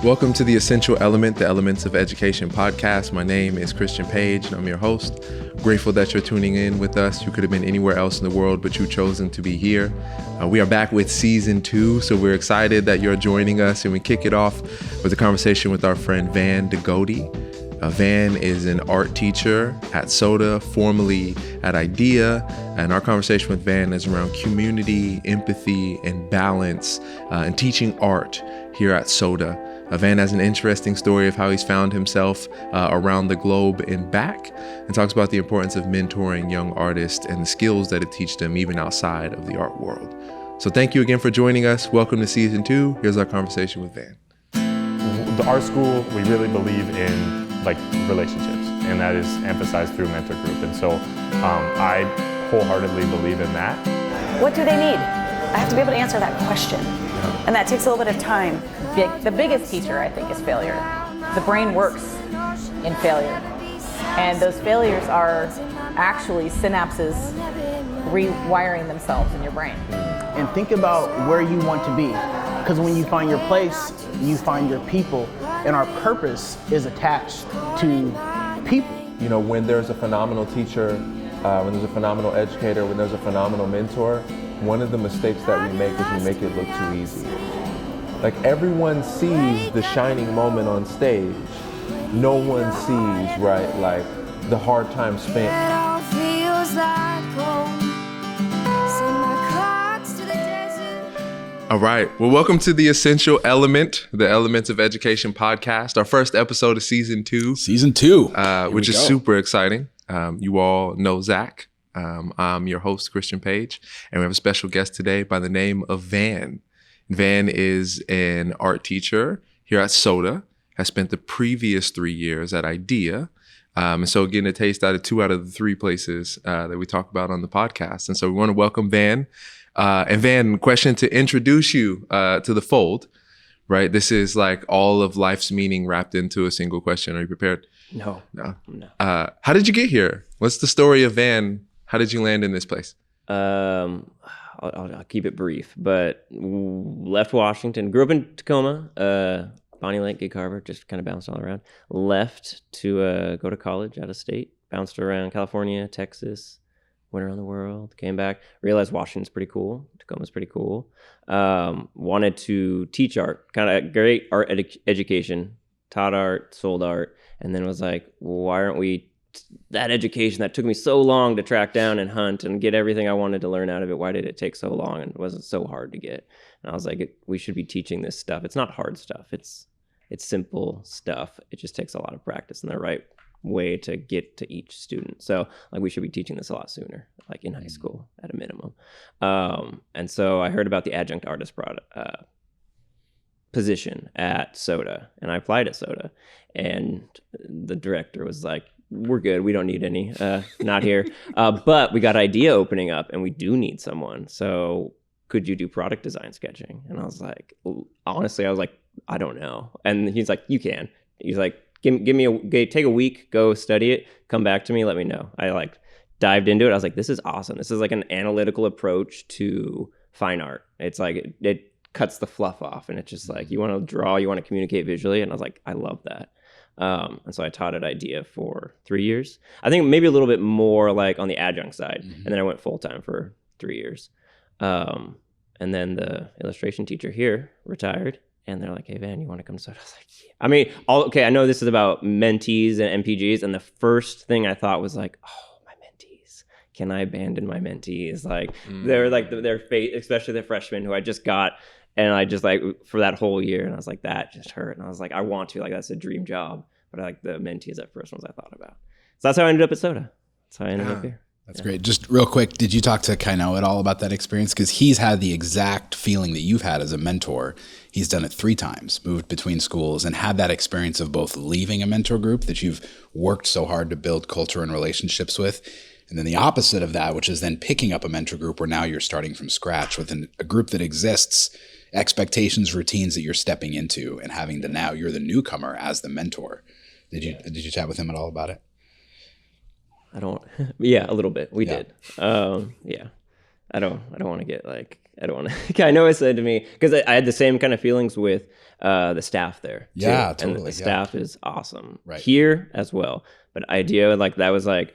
Welcome to the Essential Element, the Elements of Education podcast. My name is Christian Page, and I'm your host. Grateful that you're tuning in with us. You could have been anywhere else in the world, but you've chosen to be here. We are back with season 2, so we're excited that you're joining us, and we kick it off with a conversation with our friend Van Degoede. Van is an art teacher at SOTA, formerly at IDEA, and our conversation with Van is around community, empathy, and balance, and teaching art here at SOTA. Van has an interesting story of how he's found himself around the globe and back, and talks about the importance of mentoring young artists and the skills that it teaches them even outside of the art world. So thank you again for joining us. Welcome to season 2. Here's our conversation with Van. The art school, we really believe in relationships, and that is emphasized through mentor group. And so I wholeheartedly believe in that. What do they need? I have to be able to answer that question. And that takes a little bit of time. The biggest teacher, I think, is failure. The brain works in failure. And those failures are actually synapses rewiring themselves in your brain. And think about where you want to be. Because when you find your place, you find your people. And our purpose is attached to people. You know, when there's a phenomenal teacher, when there's a phenomenal educator, when there's a phenomenal mentor, one of the mistakes that we make is we make it look too easy. Like, everyone sees the shining moment on stage. No one sees, right, like the hard time spent. All right. Well, welcome to the Essential Element, the Elements of Education podcast, our first episode of season 2. Season 2. Which is super exciting. You all know Zach. I'm your host, Christian Page, and we have a special guest today by the name of Van. Van is an art teacher here at SOTA, has spent the previous 3 years at IDEA, and so getting a taste out of 2 out of the 3 places that we talk about on the podcast. And so we want to welcome Van. And Van, question to introduce you to the fold, right? This is like all of life's meaning wrapped into a single question. Are you prepared? No. How did you get here? What's the story of Van? How did you land in this place? I'll keep it brief, but left Washington, grew up in Tacoma, Bonnie Lake, Gig Harbor, just kind of bounced all around. Left to go to college out of state, bounced around California, Texas, went around the world, came back, realized Washington's pretty cool, Tacoma's pretty cool. Wanted to teach art, kind of great art education, taught art, sold art, and then was like, why aren't we that education that took me so long to track down and hunt and get everything I wanted to learn out of it? Why did it take so long and was it so hard to get? And I was like, we should be teaching this stuff. It's not hard stuff. It's simple stuff. It just takes a lot of practice and the right way to get to each student. So like, we should be teaching this a lot sooner, like in high school at a minimum. And so I heard about the adjunct artist position at SOTA, and I applied at SOTA, and the director was like, we're good. We don't need any, not here. But we got IDEA opening up and we do need someone. So could you do product design sketching? And I was like, honestly, I don't know. And he's like, you can. He's like, take a week, go study it, come back to me, let me know. I dived into it. I was like, this is awesome. This is like an analytical approach to fine art. It's like, it cuts the fluff off, and it's just like, you want to draw, you want to communicate visually. And I was like, I love that. And so I taught at IDEA for 3 years. I think maybe a little bit more like on the adjunct side. And then I went full-time for 3 years. And then the illustration teacher here retired, and they're like, hey, Van, you want to come to SOTA? I was like, yeah. I mean, I know this is about mentees and MPGs. And the first thing I thought was like, oh, my mentees. Can I abandon my mentees? Like, they're like, their fate, especially the freshmen who I just got. And I just for that whole year, and I was like, that just hurt. And I was like, I want to, that's a dream job. But the mentees at first ones I thought about. So that's how I ended up at SOTA. That's how I ended up here. That's great. Just real quick, did you talk to Kaino at all about that experience? Because he's had the exact feeling that you've had as a mentor. He's done it 3 times, moved between schools, and had that experience of both leaving a mentor group that you've worked so hard to build culture and relationships with, and then the opposite of that, which is then picking up a mentor group where now you're starting from scratch with a group that exists, expectations, routines that you're stepping into, and having to now you're the newcomer as the mentor. Did you chat with him at all about it? Yeah, a little bit. We did. Yeah. I don't want to get I don't want to. I know it said to me because I had the same kind of feelings with the staff there. Too. Yeah, And totally. the staff is awesome Right. as well. But idea like that was like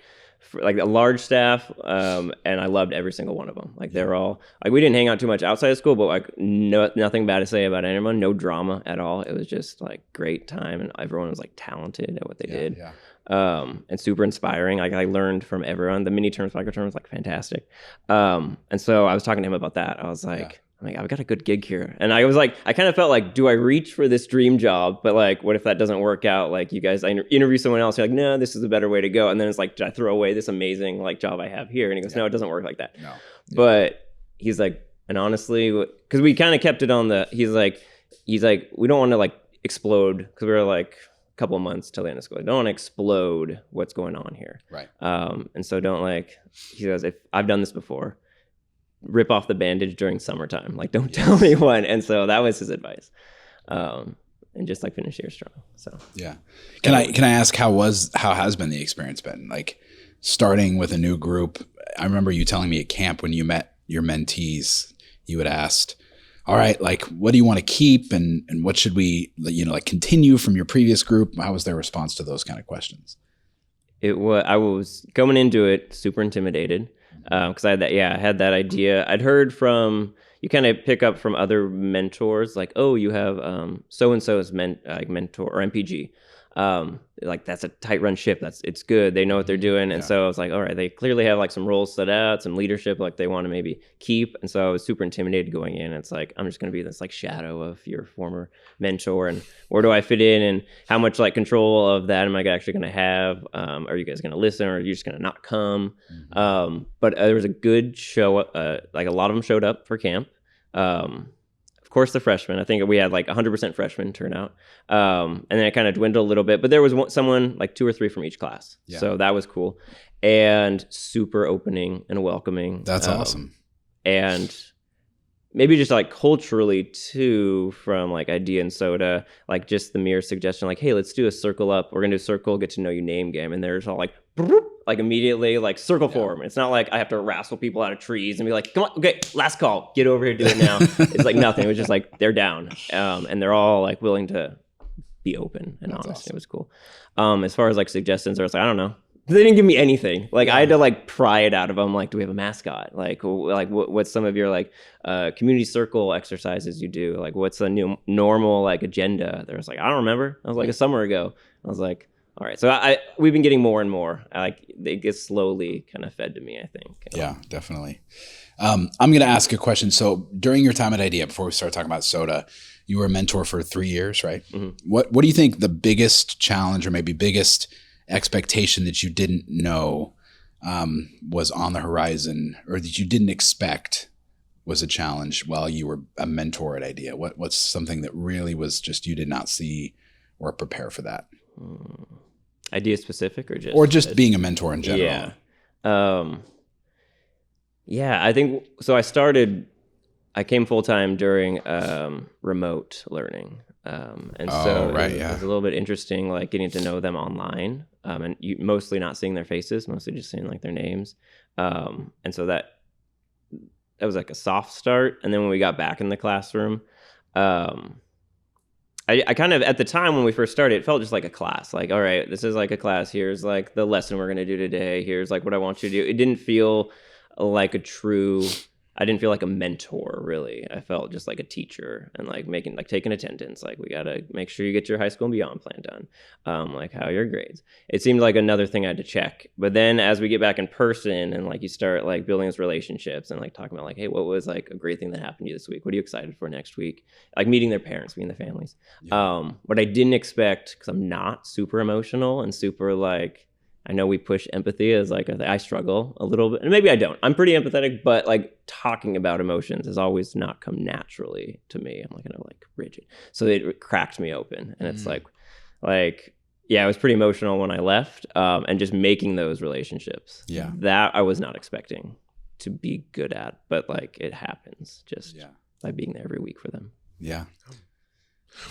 a large staff, and I loved every single one of them. Like they're all like we didn't hang out too much outside of school, but like nothing bad to say about anyone. No drama at all. It was just like great time, and everyone was like talented at what they did. Yeah. And super inspiring. Like I learned from everyone. The mini terms, micro terms, like fantastic. And so I was talking to him about that. I was like, I've got a good gig here. And I was like, I kind of felt like, do I reach for this dream job? But like, what if that doesn't work out? Like you guys, I interview someone else. You're like, no, this is a better way to go. And then it's like, did I throw away this amazing like job I have here? And he goes, no, it doesn't work like that. No. But he's like, and honestly, because we kind of kept it on the, he's like, we don't want to like explode because we were like, couple of months till the end of school. I don't want to explode what's going on here. Right. And so don't like, he goes, if I've done this before, rip off the bandage during summertime. Like, don't tell anyone. And so that was his advice. And just like finish your strong. So, yeah. Can I ask how has been the experience been? Like starting with a new group. I remember you telling me at camp when you met your mentees, you had asked, all right, like, what do you want to keep and what should we, like continue from your previous group? How was their response to those kind of questions? I was going into it super intimidated because I had that idea. I'd heard from, you kind of pick up from other mentors, like, oh, you have so-and-so's mentor or MPG. Like that's a tight run ship. It's good. They know what they're doing. And so I was like, all right, they clearly have like some roles set out, some leadership, like they want to maybe keep. And so I was super intimidated going in. It's like, I'm just going to be this like shadow of your former mentor. And where do I fit in and how much like control of that am I actually going to have? Are you guys going to listen or are you just going to not come? Mm-hmm. But there was a good show. Like a lot of them showed up for camp. Of course, the freshmen. I think we had like 100% freshman turnout, and then it kind of dwindled a little bit. But there was someone like 2 or 3 from each class, so that was cool and super opening and welcoming. That's awesome. And maybe just like culturally too, from like Idea and SOTA, like just the mere suggestion, like, hey, let's do a circle up. We're gonna do a circle, get to know you name game, and there's all like immediately like circle form. It's not like I have to wrestle people out of trees and be like, come on, okay, last call, get over here, do it now. It's like nothing. It was just like they're down, and they're all like willing to be open and honest. Awesome. It was cool. As far as like suggestions, I was like, I don't know. They didn't give me anything. Like I had to like pry it out of them. Like, do we have a mascot? Like what's some of your like community circle exercises you do? Like, what's a new normal like agenda? There was like, I don't remember. I was like a summer ago. I was like, all right. So we've been getting more and more. Like it gets slowly kind of fed to me, I think. Yeah, definitely. I'm going to ask a question. So during your time at Idea, before we start talking about SOTA, you were a mentor for 3 years, right? Mm-hmm. What do you think the biggest challenge or maybe biggest expectation that you didn't know was on the horizon or that you didn't expect was a challenge while you were a mentor at Idea? What's something that really was just you did not see or prepare for that? Idea specific or just being a mentor in general? Yeah. I think so. I came full time during remote learning. It was a little bit interesting, like getting to know them online, and you mostly not seeing their faces, mostly just seeing like their names. And so that was like a soft start. And then when we got back in the classroom, I kind of, at the time when we first started, it felt just like a class. Like, all right, this is like a class. Here's like the lesson we're going to do today. Here's like what I want you to do. It didn't feel like I didn't feel like a mentor, really. I felt just like a teacher and like taking attendance. Like, we got to make sure you get your high school and beyond plan done. Like, how are your grades? It seemed like another thing I had to check. But then as we get back in person and like you start like building those relationships and like talking about like, hey, what was like a great thing that happened to you this week? What are you excited for next week? Like meeting their parents, meeting their families. Yeah. What I didn't expect, because I'm not super emotional and super like, I know we push empathy as like, I struggle a little bit, and maybe I don't. I'm pretty empathetic, but like talking about emotions has always not come naturally to me. I'm like kind of like rigid. So it cracked me open, and it's like, yeah, I was pretty emotional when I left, and just making those relationships. Yeah, that I was not expecting to be good at, but like it happens just by being there every week for them. Yeah.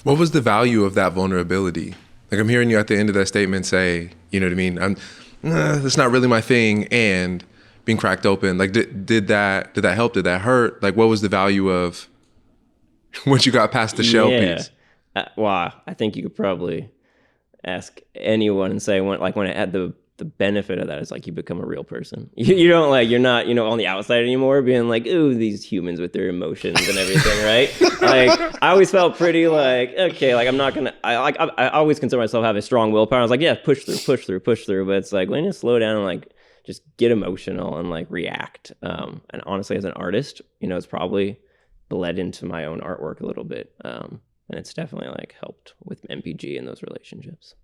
What was the value of that vulnerability? Like, I'm hearing you at the end of that statement say, you know what I mean? That's not really my thing. And being cracked open? Like, did that help? Did that hurt? Like, what was the value of once you got past the shell piece? Well, I think you could probably ask anyone and say when it had the benefit of that is like you become a real person. You don't like, you're not, on the outside anymore being like, ooh, these humans with their emotions and everything, right? Like, I always felt pretty like, okay, like I'm not gonna, I always consider myself having strong willpower. I was like, yeah, push through. But it's like, when you slow down and like just get emotional and like react. And honestly, as an artist, it's probably bled into my own artwork a little bit. And it's definitely like helped with MPG and those relationships.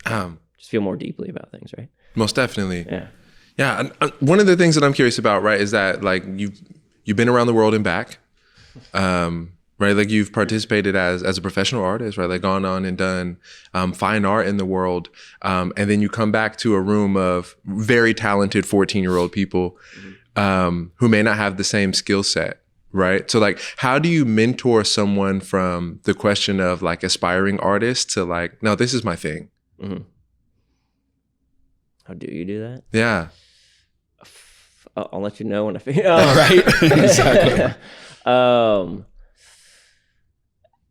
Just feel more deeply about things, right? Most definitely. Yeah. And one of the things that I'm curious about, right, is that like you've been around the world and back, right? Like you've participated as a professional artist, right? Like gone on and done fine art in the world, and then you come back to a room of very talented 14-year-old people who may not have the same skill set. Right. So like, how do you mentor someone from the question of like aspiring artists to like, no, this is my thing? Mm-hmm. How do you do that? Yeah. I'll let you know when I figure out. Right. Exactly.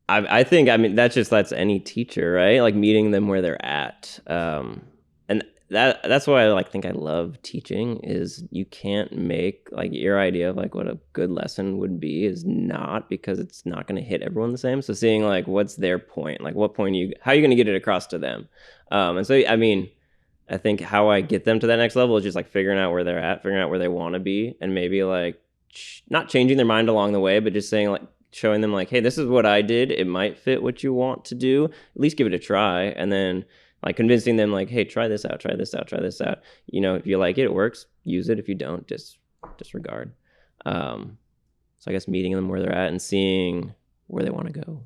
I think, that's any teacher, right? Like meeting them where they're at. And that's why I think I love teaching is you can't make like your idea of like what a good lesson would be is not, because it's not going to hit everyone the same. So seeing like what's their point, like what point how are you going to get it across to them? And so, I think how I get them to that next level is just like figuring out where they're at, figuring out where they want to be, and maybe like not changing their mind along the way, but just saying like, showing them like, hey, this is what I did. It might fit what you want to do. At least give it a try. And then like convincing them like, hey, try this out. If you like it, it works. Use it. If you don't, disregard. So I guess meeting them where they're at and seeing where they want to go.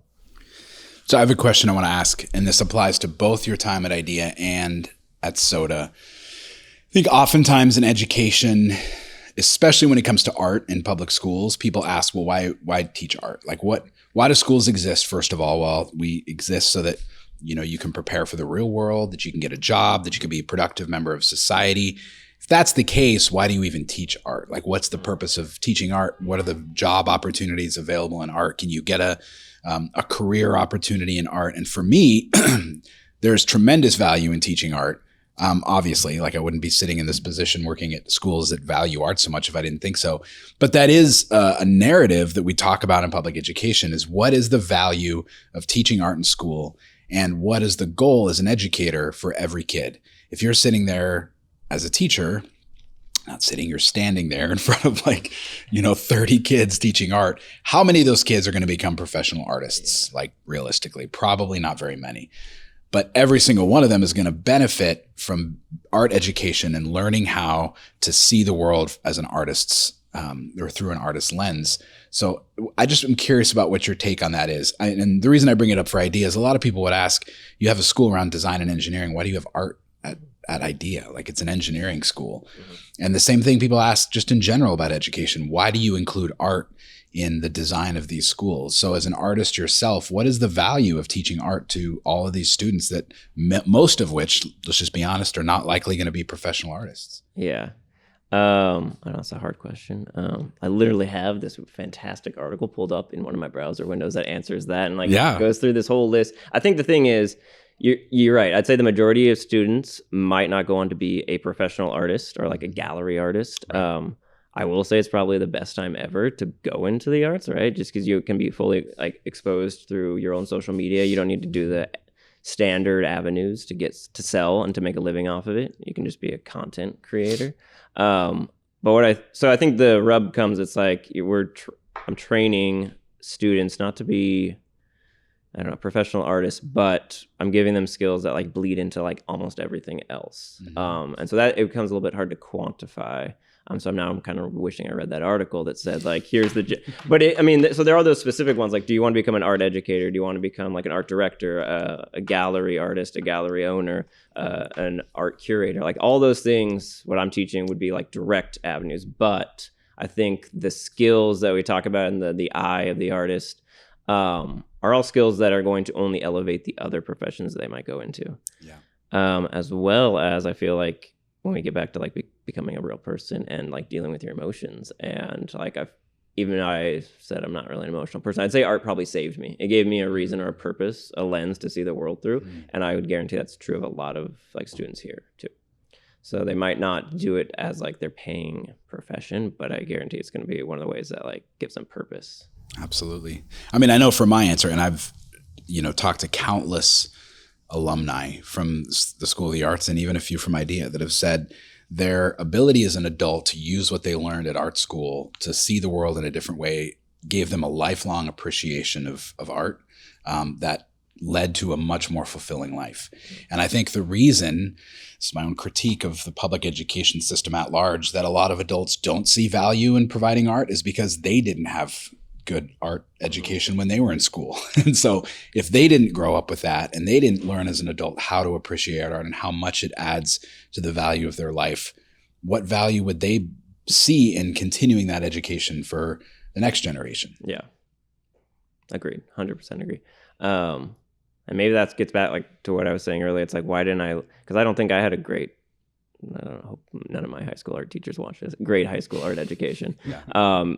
So I have a question I want to ask, and this applies to both your time at IDEA and at SOTA. I think oftentimes in education, especially when it comes to art in public schools, people ask, well, why teach art? Like why do schools exist, first of all? Well, we exist so that you can prepare for the real world, that you can get a job, that you can be a productive member of society. If that's the case, why do you even teach art? Like, what's the purpose of teaching art? What are the job opportunities available in art? Can you get a career opportunity in art? And for me, there's tremendous value in teaching art. Obviously, like I wouldn't be sitting in this position working at schools that value art so much if I didn't think so. But that is a narrative that we talk about in public education is what is the value of teaching art in school? And what is the goal as an educator for every kid? If you're sitting there as a teacher, not sitting, you're standing there in front of 30 kids teaching art, how many of those kids are going to become professional artists? Like realistically, probably not very many. But every single one of them is going to benefit from art education and learning how to see the world as an artist's or through an artist's lens. So I just am curious about what your take on that is. And the reason I bring it up for IDEA is a lot of people would ask, you have a school around design and engineering. Why do you have art at IDEA? Like it's an engineering school. Mm-hmm. And the same thing people ask just in general about education. Why do you include art in the design of these schools? So as an artist yourself, what is the value of teaching art to all of these students that most of which, let's just be honest, are not likely going to be professional artists? Yeah. I know it's a hard question. I literally have this fantastic article pulled up in one of my browser windows that answers that and goes through this whole list. I think the thing is, you're right. I'd say the majority of students might not go on to be a professional artist or like a gallery artist. Right. I will say it's probably the best time ever to go into the arts, right? Just because you can be fully exposed through your own social media. You don't need to do the standard avenues to get to sell and to make a living off of it. You can just be a content creator. So I think the rub comes, it's like I'm training students not to be, I don't know, professional artists, but I'm giving them skills that bleed into almost everything else. Mm-hmm. And so that it becomes a little bit hard to quantify. So now I'm kind of wishing I read that article that said here's the, so there are those specific ones. Do you want to become an art educator? Do you want to become an art director, a gallery artist, a gallery owner, an art curator? All those things, what I'm teaching would be direct avenues. But I think the skills that we talk about in the eye of the artist are all skills that are going to only elevate the other professions they might go into. Yeah. As well as I feel when we get back to becoming a real person and like dealing with your emotions. And like I said I'm not really an emotional person. I'd say art probably saved me. It gave me a reason or a purpose, a lens to see the world through. And I would guarantee that's true of a lot of like students here too. So they might not do it as like their paying profession, but I guarantee it's going to be one of the ways that like gives them purpose. Absolutely. I mean, I know from my answer, and I've, talked to countless alumni from the School of the Arts and even a few from IDEA that have said their ability as an adult to use what they learned at art school to see the world in a different way gave them a lifelong appreciation of art that led to a much more fulfilling life. And I think the reason, it's my own critique of the public education system at large, that a lot of adults don't see value in providing art is because they didn't have good art education when they were in school. And so if they didn't grow up with that and they didn't learn as an adult how to appreciate art and how much it adds to the value of their life, what value would they see in continuing that education for the next generation? Yeah. Agreed. 100% agree. And maybe that gets back like to what I was saying earlier. It's like, why didn't I, because I don't think I had a great, I don't know, hope none of my high school art teachers watch this, great high school art education,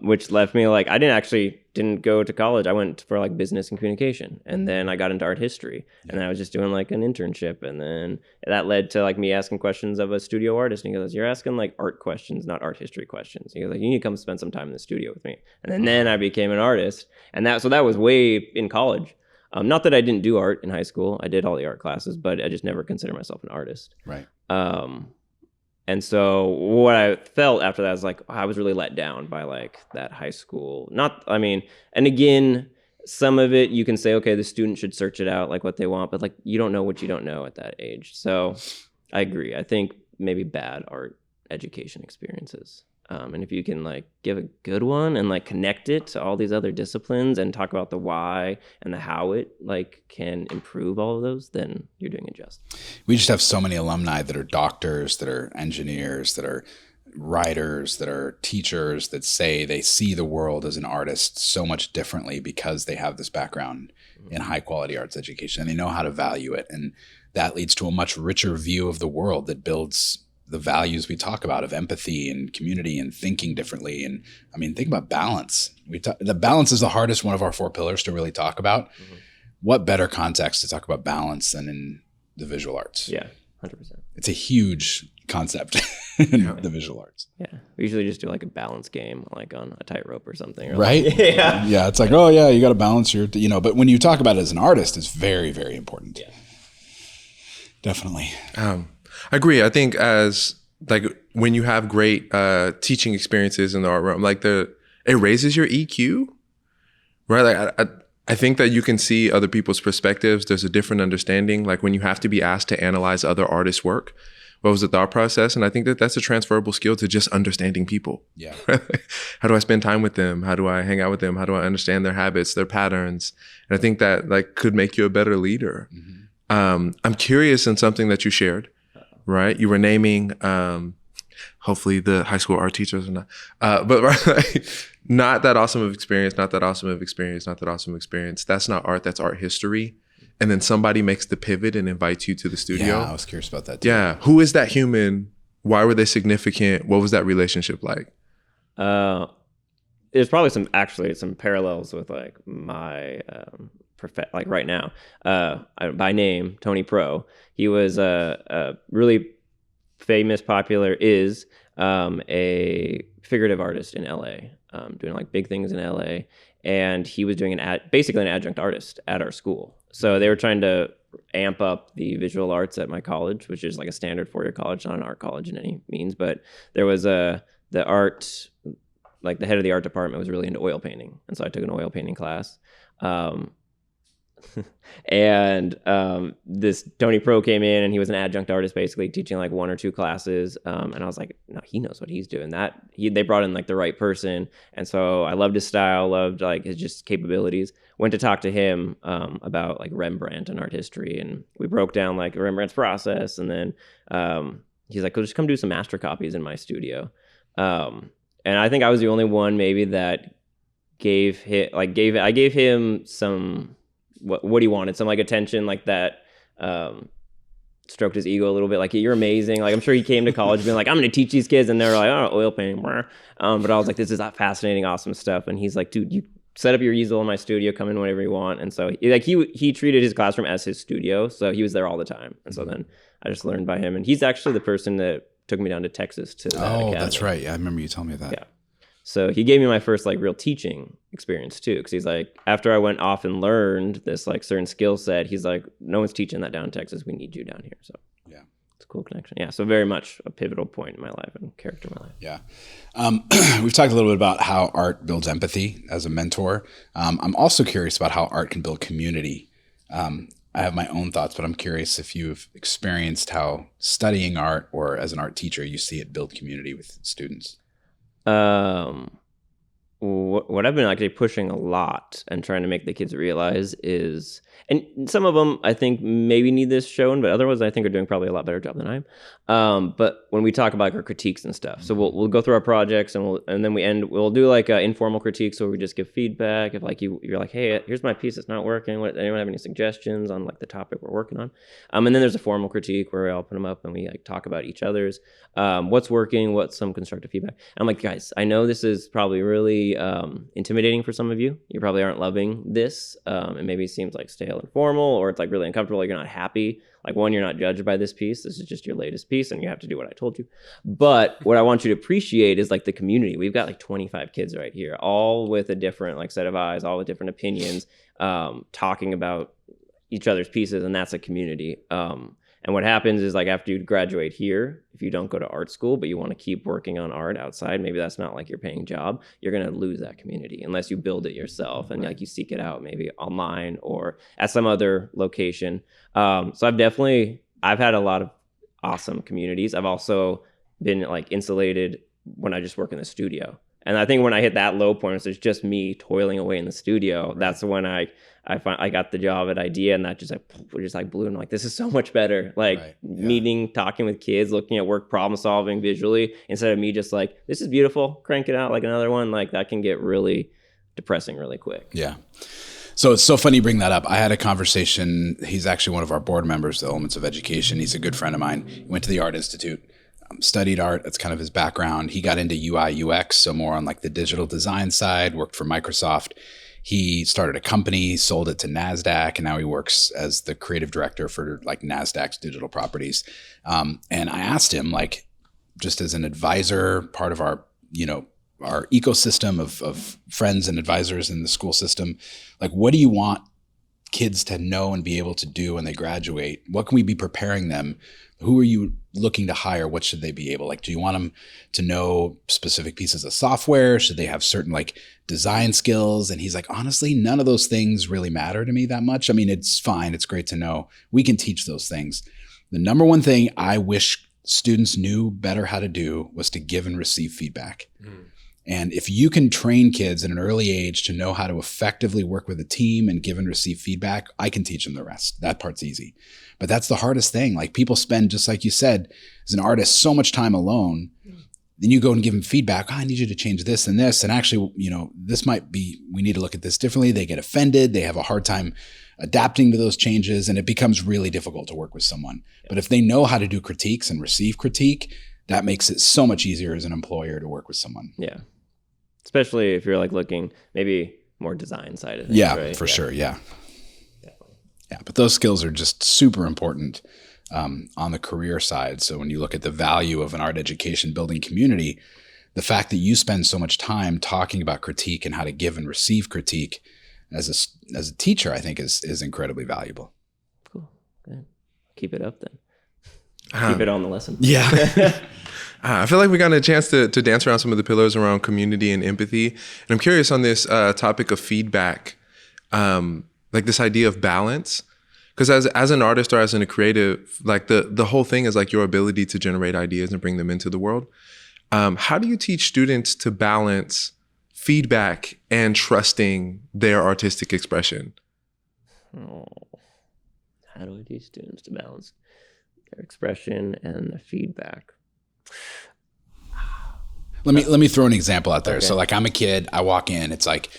which left me like, I didn't go to college. I went for like business and communication. And then I got into art history and I was just doing like an internship. And then that led to like me asking questions of a studio artist. And he goes, you're asking like art questions, not art history questions. He goes like, you need to come spend some time in the studio with me. And then I became an artist. And that was way in college. Not that I didn't do art in high school. I did all the art classes, but I just never considered myself an artist. Right. And so what I felt after that was like, I was really let down by like that high school. And again, some of it you can say, okay, the student should search it out, like what they want, but like you don't know what you don't know at that age. So I agree. I think maybe bad art education experiences. And if you can like give a good one and like connect it to all these other disciplines and talk about the why and the how it like can improve all of those, then you're doing it just. We just have so many alumni that are doctors, that are engineers, that are writers, that are teachers, that say they see the world as an artist so much differently because they have this background in high quality arts education and they know how to value it. And that leads to a much richer view of the world that builds the values we talk about of empathy and community and thinking differently. And I mean, think about balance. The balance is the hardest one of our 4 pillars to really talk about. Mm-hmm. What better context to talk about balance than in the visual arts? Yeah, 100%. It's a huge concept in the visual arts. Yeah, we usually just do like a balance game, like on a tightrope or something. Right? Like, yeah. Yeah, it's like, oh yeah, you got to balance your, but when you talk about it as an artist, it's very, very important. Yeah. Definitely. I agree. I think as like when you have great teaching experiences in the art realm, like it raises your EQ, right? Like I think that you can see other people's perspectives. There's a different understanding. Like when you have to be asked to analyze other artists' work, what was the thought process? And I think that that's a transferable skill to just understanding people. Yeah. How do I spend time with them? How do I hang out with them? How do I understand their habits, their patterns? And I think that like could make you a better leader. Mm-hmm. I'm curious in something that you shared. Right, you were naming, hopefully the high school art teachers or not, but right, not that awesome of experience, not that awesome of experience, not that awesome experience. That's not art. That's art history. And then somebody makes the pivot and invites you to the studio. Yeah, I was curious about that too. Yeah, who is that human? Why were they significant? What was that relationship like? There's probably some parallels with like my like right now. By name, Tony Pro. He was a really famous, popular, a figurative artist in LA, doing like big things in LA. And he was doing basically an adjunct artist at our school. So they were trying to amp up the visual arts at my college, which is like a standard 4-year college, not an art college in any means. But there was the art, like the head of the art department was really into oil painting. And so I took an oil painting class. And this Tony Pro came in and he was an adjunct artist, basically teaching like 1 or 2 classes. And I was like, no, he knows what he's doing. They brought in like the right person. And so I loved his style, loved like his just capabilities. Went to talk to him about like Rembrandt and art history. And we broke down like Rembrandt's process. And then he's like, well, just come do some master copies in my studio. And I think I was the only one maybe that I gave him some what he wanted, some like attention like that. stroked his ego a little bit. Like, you're amazing. Like, I'm sure he came to college being like, I'm going to teach these kids. And they're like, oh, oil painting. But I was like, this is fascinating, awesome stuff. And he's like, dude, you set up your easel in my studio, come in whenever you want. And so he treated his classroom as his studio. So he was there all the time. And so then I just learned by him. And he's actually the person that took me down to Texas to that academy. That's right. Yeah, I remember you telling me that. Yeah. So he gave me my first like real teaching experience too. Cause he's like, after I went off and learned this like certain skill set, he's like, no one's teaching that down in Texas. We need you down here. So yeah, it's a cool connection. Yeah. So very much a pivotal point in my life and character in my life. Yeah. We've talked a little bit about how art builds empathy as a mentor. I'm also curious about how art can build community. I have my own thoughts, but I'm curious if you've experienced how studying art or as an art teacher, you see it build community with students. What I've been actually pushing a lot and trying to make the kids realize is, and some of them I think maybe need this shown, but otherwise I think are doing probably a lot better job than I am. But when we talk about our critiques and stuff, so we'll go through our projects and then we'll do like informal critiques where we just give feedback. If like you're like, hey, here's my piece, it's not working. Anyone have any suggestions on like the topic we're working on? And then there's a formal critique where we all put them up and we like talk about each other's, what's working, what's some constructive feedback. And I'm like, guys, I know this is probably really intimidating for some of you. You probably aren't loving this. And maybe it seems like stale and formal, or it's like really uncomfortable. Like you're not happy. Like, one, you're not judged by this piece. This is just your latest piece and you have to do what I told you. But what I want you to appreciate is like the community. We've got like 25 kids right here, all with a different like set of eyes, all with different opinions, talking about each other's pieces. And that's a community. And what happens is like after you graduate here, if you don't go to art school, but you want to keep working on art outside, maybe that's not like your paying job, you're going to lose that community unless you build it yourself and like you seek it out maybe online or at some other location. So I've had a lot of awesome communities. I've also been like insulated when I just work in the studio. And I think when I hit that low point, it's just me toiling away in the studio. That's when I got the job at Idea, and that just blew. And I'm like, this is so much better. Like meeting, talking with kids, looking at work, problem solving visually, instead of me just like, this is beautiful, crank it out like another one. Like that can get really depressing really quick. Yeah. So it's so funny you bring that up. I had a conversation. He's actually one of our board members, the Elements of Education. He's a good friend of mine. He went to the Art Institute. Studied art. That's kind of his background. He got into UI UX, so more on like the digital design side, worked for Microsoft. He started a company, sold it to NASDAQ, and now he works as the creative director for like NASDAQ's digital properties. And I asked him, like, just as an advisor, part of our, our ecosystem of friends and advisors in the school system, like, what do you want kids to know and be able to do when they graduate? What can we be preparing them? Who are you looking to hire? What should they be able? Like, do you want them to know specific pieces of software? Should they have certain like design skills? And he's like, honestly, none of those things really matter to me that much. I mean, it's fine. It's great to know. We can teach those things. The number one thing I wish students knew better how to do was to give and receive feedback. And if you can train kids at an early age to know how to effectively work with a team and give and receive feedback, I can teach them the rest. That part's easy. But that's the hardest thing. Like, people spend, just like you said, as an artist, so much time alone. Then you go and give them feedback. I need you to change this and this. And actually, this might be, we need to look at this differently. They get offended. They have a hard time adapting to those changes. And it becomes really difficult to work with someone. But if they know how to do critiques and receive critique, that makes it so much easier as an employer to work with someone. Yeah. Especially if you're like looking maybe more design side of things. Yeah, right? for sure. Yeah. Definitely. Yeah. But those skills are just super important on the career side. So when you look at the value of an art education building community, the fact that you spend so much time talking about critique and how to give and receive critique as a teacher, I think is incredibly valuable. Cool. Good. Keep it up then. Keep it on the lesson. Yeah. I feel like we got a chance to dance around some of the pillars around community and empathy. And I'm curious on this topic of feedback, like this idea of balance. Because as an artist or as a creative, like the whole thing is like your ability to generate ideas and bring them into the world. How do you teach students to balance feedback and trusting their artistic expression? How do I teach students to balance their expression and the feedback? Let me throw an example out there. Okay. So like, I'm a kid, I walk in, it's like,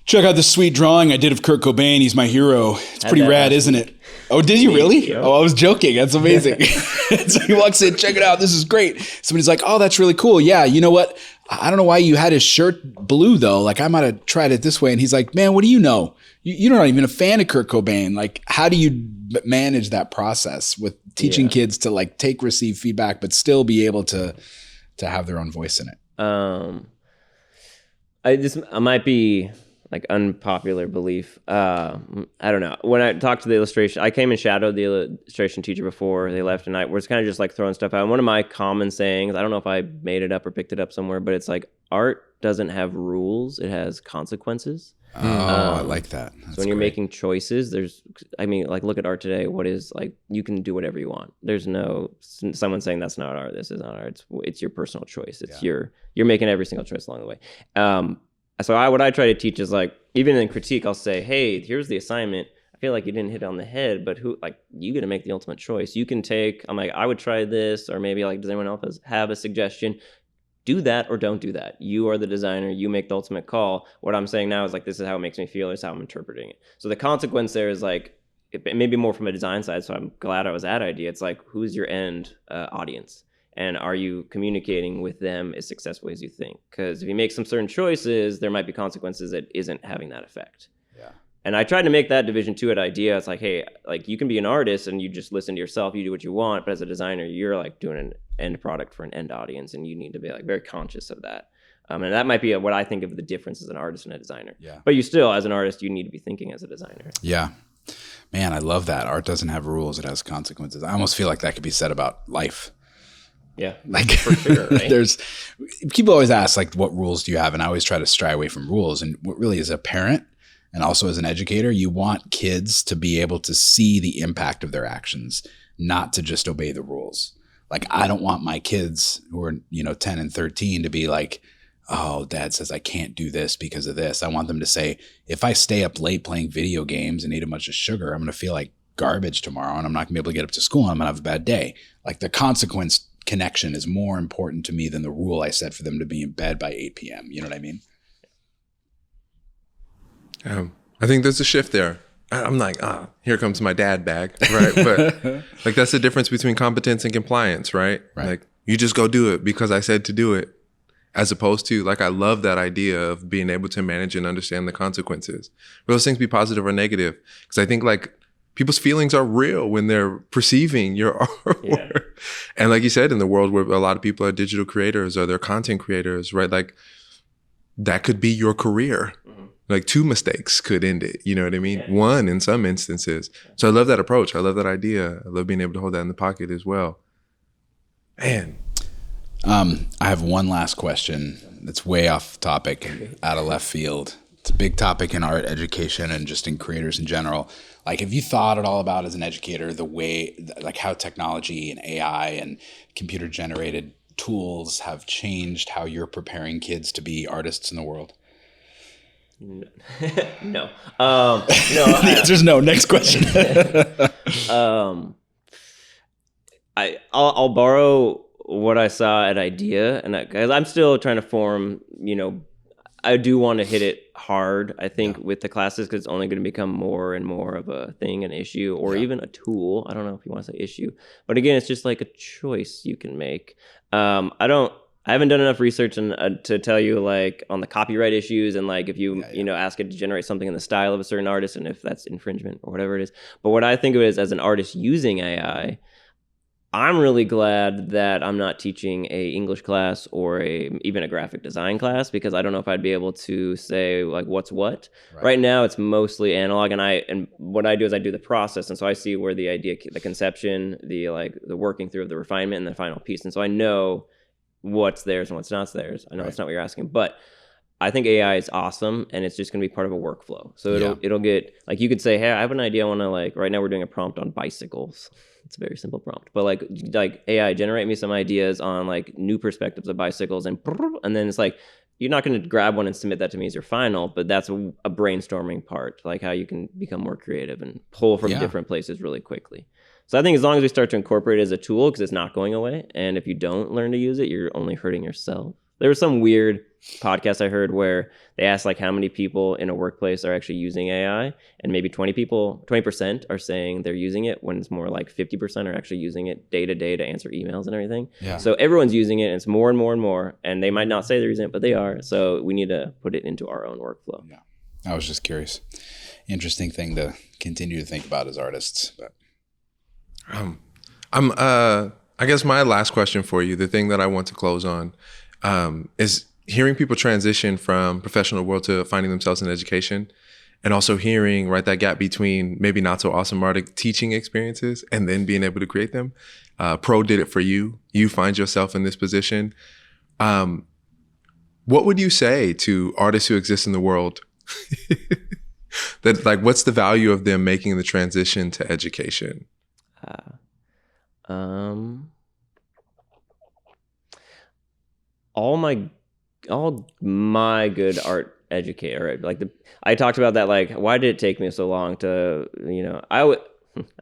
check out this sweet drawing I did of Kurt Cobain. He's my hero. It's pretty rad, isn't it? Oh, did you really? Yep. Oh, I was joking. That's amazing. So he walks in, check it out. This is great. Somebody's like, oh, that's really cool. Yeah, you know what? I don't know why you had his shirt blue though. Like I might have tried it this way. And he's like, man, what do you know? You're not even a fan of Kurt Cobain. Like, how do you manage that process with teaching kids to like receive feedback, but still be able to have their own voice in it? I might be like unpopular belief. I don't know. When I talked to the illustration, I came and shadowed the illustration teacher before they left tonight, where it's kind of just like throwing stuff out. And one of my common sayings, I don't know if I made it up or picked it up somewhere, but it's like art doesn't have rules, it has consequences. Oh, I like that. So when you're making choices, look at art today. What is like, you can do whatever you want. There's no someone saying that's not art, this is not art. It's your personal choice. It's you're making every single choice along the way. So what I try to teach is like, even in critique, I'll say, hey, here's the assignment. I feel like you didn't hit it on the head, but you get to make the ultimate choice. You can take, I'm like, I would try this, or maybe like, does anyone else have a suggestion? Do that or don't do that. You are the designer. You make the ultimate call. What I'm saying now is like, this is how it makes me feel. This is how I'm interpreting it. So the consequence there is like, it may be more from a design side. So I'm glad I was at Idea. It's like, who's your end audience? And are you communicating with them as successfully as you think? Because if you make some certain choices, there might be consequences that isn't having that effect. Yeah. And I tried to make that division too at Idea. It's like, hey, like you can be an artist and you just listen to yourself, you do what you want. But as a designer, you're like doing an end product for an end audience, and you need to be like very conscious of that. And that might be what I think of the difference as an artist and a designer. Yeah. But you still, as an artist, you need to be thinking as a designer. Yeah. Man, I love that. Art doesn't have rules, it has consequences. I almost feel like that could be said about life. Yeah, like for sure. Right? There's people always ask like, what rules do you have? And I always try to stray away from rules. And what really, as a parent and also as an educator, you want kids to be able to see the impact of their actions, not to just obey the rules. Like I don't want my kids who are 10 and 13 to be like, oh, dad says I can't do this because of this. I want them to say, if I stay up late playing video games and eat a bunch of sugar, I'm going to feel like garbage tomorrow, and I'm not going to be able to get up to school, and I'm going to have a bad day. Like the consequence connection is more important to me than the rule I set for them to be in bed by 8 p.m. You know what I mean? I think there's a shift there. I'm like, here comes my dad bag, right? But like that's the difference between competence and compliance, right? Like you just go do it because I said to do it, as opposed to like, I love that idea of being able to manage and understand the consequences. Will those things be positive or negative? Because I think like people's feelings are real when they're perceiving your artwork. Yeah. And like you said, in the world where a lot of people are digital creators or they're content creators, right? Like that could be your career. Mm-hmm. Like 2 mistakes could end it. You know what I mean? Yeah. 1 in some instances. So I love that approach. I love that idea. I love being able to hold that in the pocket as well. Man. I have one last question that's way off topic, out of left field. It's a big topic in art education and just in creators in general. Like, have you thought at all about, as an educator, the way, like how technology and AI and computer generated tools have changed how you're preparing kids to be artists in the world? No. No. The answer's no. Next question. I'll borrow what I saw at Idea, and because I'm still trying to form, I do want to hit it hard, I think, with the classes, because it's only going to become more and more of a thing, an issue, or even a tool. I don't know if you want to say issue, but again, it's just like a choice you can make. I haven't done enough research to tell you like on the copyright issues and like if you ask it to generate something in the style of a certain artist and if that's infringement or whatever it is. But what I think of it is, as an artist using AI, I'm really glad that I'm not teaching a English class or even a graphic design class, because I don't know if I'd be able to say like what's what. Right now it's mostly analog, and what I do is I do the process, and so I see where the idea, the conception, the working through of the refinement and the final piece, and so I know what's theirs and what's not theirs. I know that's not what you're asking, but I think AI is awesome, and it's just going to be part of a workflow. So it'll get, like, you could say, hey, I have an idea. I want to, like, right now we're doing a prompt on bicycles. It's a very simple prompt, but like AI, generate me some ideas on like new perspectives of bicycles, and then it's like, you're not going to grab one and submit that to me as your final, but that's a brainstorming part, like how you can become more creative and pull from different places really quickly. So I think as long as we start to incorporate it as a tool, because it's not going away, and if you don't learn to use it, you're only hurting yourself. There was some weird podcast I heard where they asked like how many people in a workplace are actually using AI, and maybe 20% are saying they're using it, when it's more like 50% are actually using it day to day to answer emails and everything. Yeah. So everyone's using it, and it's more and more and more, and they might not say they're using it, but they are. So we need to put it into our own workflow. Yeah. I was just curious. Interesting thing to continue to think about as artists. But I guess my last question for you, the thing that I want to close on, is hearing people transition from professional world to finding themselves in education, and also hearing, right, that gap between maybe not so awesome artistic teaching experiences and then being able to create them. Pro did it for you. You find yourself in this position. What would you say to artists who exist in the world that, like, what's the value of them making the transition to education? All my good art educator, like I talked about that, like, why did it take me so long to, I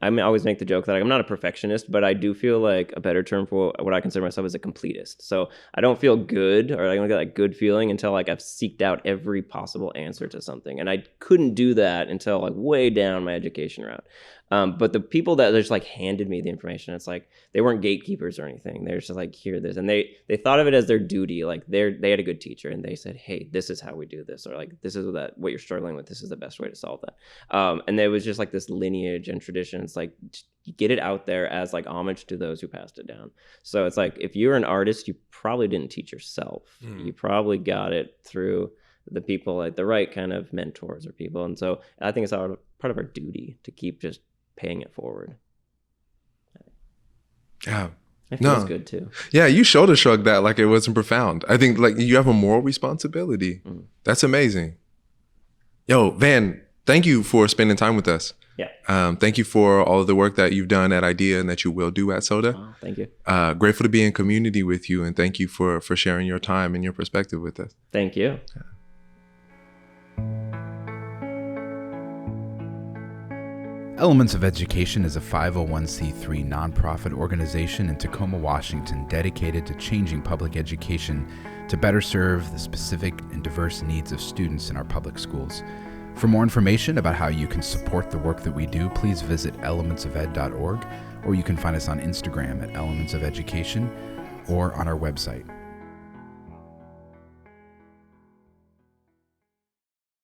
always make the joke that I'm not a perfectionist, but I do feel like a better term for what I consider myself is a completist. So I don't feel good, or I don't get that good feeling until like I've seeked out every possible answer to something. And I couldn't do that until like way down my education route. But the people that just like handed me the information, it's like they weren't gatekeepers or anything. They're just like, here, this, and they thought of it as their duty. Like they had a good teacher, and they said, hey, this is how we do this, or like this is what you're struggling with. This is the best way to solve that. And there was just like this lineage and tradition. It's like, get it out there as like homage to those who passed it down. So it's like, if you're an artist, you probably didn't teach yourself. You probably got it through the people, like the right kind of mentors or people. And so I think it's part of our duty to keep just paying it forward. Yeah. I feel it's good too. Yeah, you shoulder shrugged that like it wasn't profound. I think like you have a moral responsibility. That's amazing. Yo, Van, thank you for spending time with us. Yeah. Thank you for all of the work that you've done at IDEA and that you will do at SOTA. Oh, thank you. Grateful to be in community with you, and thank you for sharing your time and your perspective with us. Thank you. Yeah. Elements of Education is a 501c3 nonprofit organization in Tacoma, Washington, dedicated to changing public education to better serve the specific and diverse needs of students in our public schools. For more information about how you can support the work that we do, please visit elementsofed.org, or you can find us on Instagram at Elements of Education, or on our website,